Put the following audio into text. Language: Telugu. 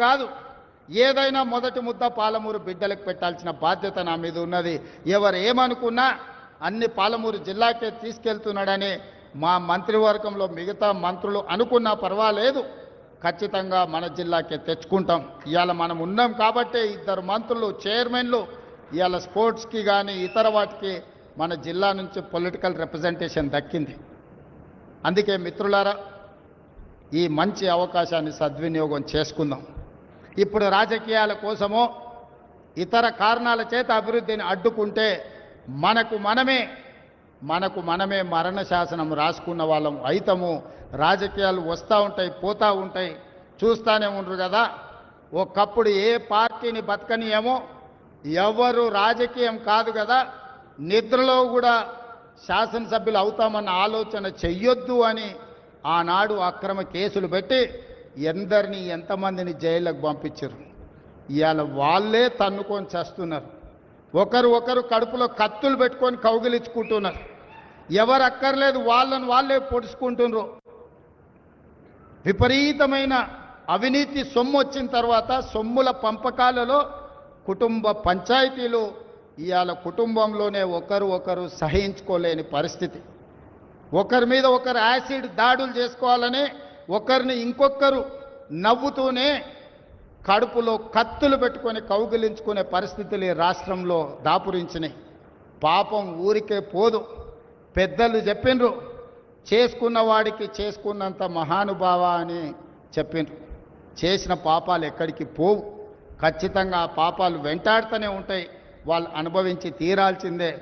కాదు, ఏదైనా మొదటి ముద్ద పాలమూరు బిడ్డలకు పెట్టాల్సిన బాధ్యత నా మీద ఉన్నది. ఎవరు ఏమనుకున్నా అన్ని పాలమూరు జిల్లాకే తీసుకెళ్తున్నాడని మా మంత్రివర్గంలో మిగతా మంత్రులు అనుకున్నా పర్వాలేదు, ఖచ్చితంగా మన జిల్లాకే తెచ్చుకుంటాం. ఇవాళ మనం ఉన్నాం కాబట్టి ఇద్దరు మంత్రులు చైర్మన్లు ఇవాళ స్పోర్ట్స్కి కానీ ఇతర వాటికి మన జిల్లా నుంచి పొలిటికల్ రిప్రజెంటేషన్ దక్కింది. అందుకే మిత్రులారా, ఈ మంచి అవకాశాన్ని సద్వినియోగం చేసుకుందాం. ఇప్పుడు రాజకీయాల కోసమో ఇతర కారణాల చేత అభివృద్ధిని అడ్డుకుంటే మనకు మనమే మరణ శాసనం రాసుకున్న వాళ్ళం అయితము. రాజకీయాలు వస్తూ ఉంటాయి, పోతూ ఉంటాయి, చూస్తూనే ఉండరు కదా. ఒకప్పుడు ఏ పార్టీని బతకనియేమో, ఎవరు రాజకీయం కాదు కదా, నిద్రలో కూడా శాసనసభ్యులు అవుతామన్న ఆలోచన చెయ్యొద్దు అని ఆనాడు అక్రమ కేసులు పెట్టి ఎందరిని ఎంతమందిని జైళ్ళకు పంపించారు. ఇవాళ వాళ్ళే తన్నుకొని చేస్తున్నారు. ఒకరు కడుపులో కత్తులు పెట్టుకొని కౌగిలించుకుంటున్నారు. ఎవరు అక్కర్లేదు వాళ్ళని వాళ్ళే పొడుచుకుంటున్నారు. విపరీతమైన అవినీతి సొమ్ము వచ్చిన తర్వాత సొమ్ముల పంపకాలలో కుటుంబ పంచాయతీలు ఇవాళ కుటుంబంలోనే ఒకరు సహించుకోలేని పరిస్థితి. ఒకరి మీద ఒకరు యాసిడ్ దాడులు చేసుకోవాలని ఒకరిని ఇంకొకరు నవ్వుతూనే కడుపులో కత్తులు పెట్టుకొని కౌగిలించుకునే పరిస్థితులు ఈ రాష్ట్రంలో దాపురించినాయి. పాపం ఊరికే పోదు. పెద్దలు చెప్పిండ్రు, చేసుకున్న వాడికి చేసుకున్నంత మహానుభావ అని చెప్పిండ్రు. చేసిన పాపాలు ఎక్కడికి పోవు, ఖచ్చితంగా ఆ పాపాలు వెంటాడుతూనే ఉంటాయి. వాళ్ళు అనుభవించి తీరాల్సిందే.